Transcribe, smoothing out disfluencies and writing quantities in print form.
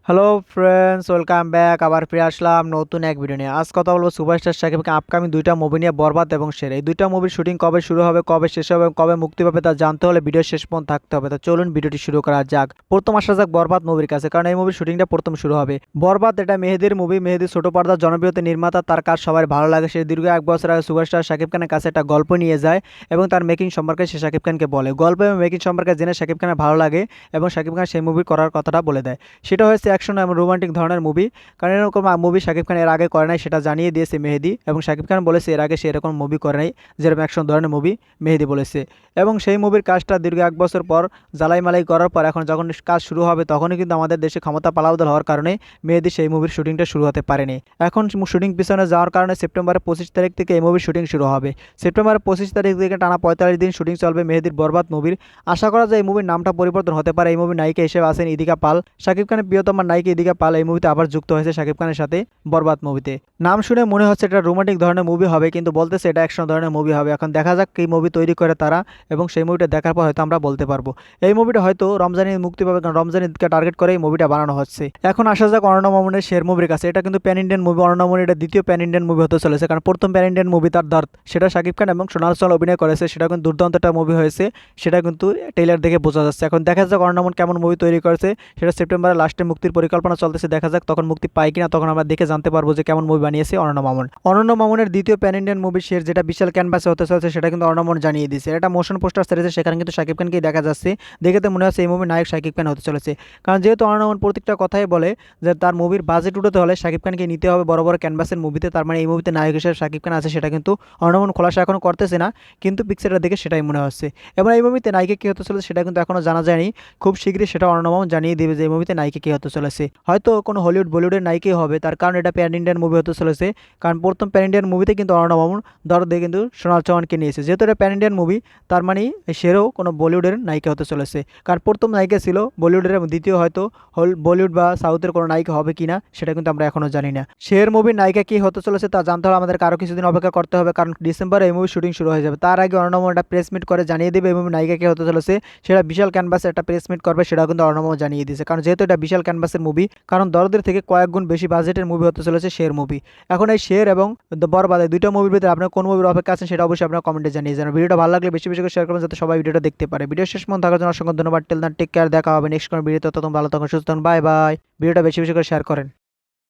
Hello friends, welcome back. আবার ফিরে আসলাম নতুন এক ভিডিও নিয়ে। আজ কথা বলবো সুপারস্টার শাকিব খান আপকামিং দুইটা মুভি নিয়ে, বরবাদ এবং শের। এই দুইটা মুভির শুটিং কবে শুরু হবে, কবে শেষ হবে এবং কবে মুক্তি পাবে তা জানতে হলে ভিডিও শেষ পর্যন্ত থাকতে হবে। তো চলুন ভিডিওটি শুরু করা যাক। প্রথম আসা যাক বরবাদ মুভির কাছে, কারণ এই মুভির শুটিংটা প্রথম শুরু হবে। বরবাদ এটা মেহেদির মুভি। মেহেদি ছোট পর্দার জনপ্রিয়তা নির্মাতা, তার কাজ সবার ভালো লাগে। সে দীর্ঘ এক বছর আগে সুপারস্টার শাকিব খানের কাছে একটা গল্প নিয়ে যায় এবং তার মেকিং সম্পর্কে সে শাকিব খানকে বলে। গল্প এবং মেকিং সম্পর্কে জেনে শাকিব খানের ভালো লাগে এবং শাকিব খান সেই মুভি করার কথাটা বলে দেয়। সেটা হয়েছে অ্যাকশন এবং রোমান্টিক ধরনের মুভি, কারণ এরকম মুভি শাকিব খান এর আগে করে নাই, সেটা জানিয়ে দিয়েছে মেহেদি। এবং শাকিব খান বলেছে এর আগে সে এরকম মুভি করে নাই যেরকম অ্যাকশন ধরনের মুভি, মেহেদি বলেছে। এবং সেই মুভির কাজটা দীর্ঘ এক বছর পর জ্বালাই মালাই করার পর এখন যখন কাজ শুরু হবে, তখনই কিন্তু আমাদের দেশে ক্ষমতা পালাবদল হওয়ার কারণে মেহেদি সেই মুভির শুটিংটা শুরু হতে পারেনি। এখন শুটিং পিছনে যাওয়ার কারণে সেপ্টেম্বরের 25 তারিখ থেকে এই মুভির শুটিং শুরু হবে। সেপ্টেম্বরের 25 তারিখ থেকে টানা 45 দিন শুটিং চলবে মেহেদির বরবাদ মুভির। আশা করা যায় এই মুভির নামটা পরিবর্তন হতে পারে। এই মুভির নায়িকা হিসেবে আছেন ইদিকা পাল। শাকিব খানের প্রিয়তমা নায়িকা ইদিকা পাল এই মুভিতে আবার যুক্ত হয়েছে শাকিব খানের সাথে বরবাদ মুভিতে। নাম শুনে মনে হচ্ছে এটা রোমান্টিক ধরনের মুভি হবে, কিন্তু বলতেছে এটা অ্যাকশন ধরনের মুভি হবে। এখন দেখা যাক কি মুভি তৈরি করে তারা, এবং সেই মুভিটা দেখার পর হয়তো আমরা বলতে পারবো এই মুভিটা হয়তো রমজানে মুক্তি পাবে, কারণ রমজান ঈদকে টার্গেট করে এই মুভিটা বানানো হচ্ছে। এখন আসা যাক অনন্য মামুনের শের মুভির কাছে। এটা কিন্তু প্যান ইন্ডিয়ান মুভি। অনন্য মামুন এটা দ্বিতীয় প্যান ইন্ডিয়ান মুভি হতে চলেছে, কারণ প্রথম প্যান ইন্ডিয়ান মুভি তার দাঁত, সেটা শাকিব খান এবং সোনাল চল অভিনয় করেছে। সেটা কিন্তু দুর্দান্ত একটা মুভি হয়েছে, সেটা কিন্তু ট্রেলার দেখে বোঝা যাচ্ছে। এখন দেখা যাক অনন্য মামুন কেমন মুভি তৈরি করেছে। সেটা সেপ্টেম্বরের লাস্টে মুক্তির পরিকল্পনা চলতেছে, দেখা যাক তখন মুক্তি পায় কিনা, তখন আমরা দেখে জানতে পারবো যে কেমন মুভি বানিয়েছে অনন্য মামুন। অনন্য মামুনের দ্বিতীয় প্যান ইন্ডিয়ান মুভি শের, যেটা বিশাল ক্যানভাসে হতে চলেছে, সেটা কিন্তু অনন্য মামুন জানিয়ে দিয়েছে। এটা মোশন পোস্টার সেরেছে, সেখানে কিন্তু শাকিব খানকেই দেখা যাচ্ছে। দেখে তো মনে হচ্ছে এই মুভির নায়ক শাকিব খান হতে চলেছে, কারণ যেহেতু অনন্য মামুন প্রত্যেকটা কথাই বলে যে তার মুভির বাজেট উঠাতে হলে শাকিব খানকে নিতে হবে বড় বড় ক্যানভাসের মুভিতে। তার মানে এই মুভিতে নায়ক হিসেবে শাকিব খান আছে, সেটা কিন্তু অনন্য মামুন খোলাসা এখনো করতেছে না, কিন্তু পিকচারটা দেখে সেটাই মনে হচ্ছে। এবং এই মুভিতে নায়িকা কী হতে চলেছে সেটা কিন্তু এখনো জানা যায়নি। খুব শীঘ্রই সেটা অনন্য মামুন জানিয়ে দেবে যে এই মুভিতে নায়িকা কী হতে চলেছে। হয়তো কোনো হলিউড বলিউডের নায়িকাই হবে, তার কারণ এটা প্যান ইন্ডিয়ান মুভি হতে চলেছে। কারণ প্রথম প্যান ইন্ডিয়ান মুভিতে কিন্তু অনন্য মামুন দরদে কিন্তু সোনাল চৌহানকে নিয়েছে। যেহেতু এটা প্যান ইন্ডিয়ান মুভি, তার মানে সেরও কোনো বলিউডের নায়িকা হতে চলেছে। কারণ প্রথম নায়িকা ছিল বলিউডের, এবং দ্বিতীয় হয়তো বলিউড বা সাউথের কোনো নায়িকা হবে কিনা সেটা কিন্তু আমরা এখনও জানি না। শের মুভির নায়িকা কি হতে চলেছে তা জানতে হলে আমাদেরকে আরও কিছুদিন অপেক্ষা করতে হবে, কারণ ডিসেম্বরে এই মুভি শুটিং শুরু হয়ে যাবে। তার আগে অনন্য মামুন একটা প্রেস মিট করে জানিয়ে দেবে এই মুভির নায়িকা কি হতে চলেছে। সেটা বিশাল ক্যানভাসে একটা প্রেস মিট করবে, সেটাও কিন্তু অনন্য মামুন জানিয়ে দিয়েছে। কারণ যেহেতু এটা বিশাল ক্যানভাসের মুভি, কারণ দরদের থেকে কয়েক গুণ বেশি বাজেটের মুভি হতে চলেছে শের মুভি। এখন এই শের এবং বরবাদ এই দুইটা মুভির ভিতরে আপনার কোন মুভির অপেক্ষা আছেন সেটা অবশ্যই আপনার কমেন্টে জানিয়ে যাবেন। ভিডিওটা ভালো লাগলে বেশি বেশি করে শেয়ার করবেন, যাতে সবাই ভিডিওটা দেখতে পারে। ভিডিও শেষ পর্যন্ত থাকার জন্য অসংখ্য ধন্যবাদ। টেল দেন, টেক কেয়ার। দেখা হবে নেক্সট কোনো ভিডিওতে। ততক্ষণ ভালো থাকুন, সুস্থ থাকুন। Bye bye. ভিডিওটা বেশি বেশি করে শেয়ার করেন।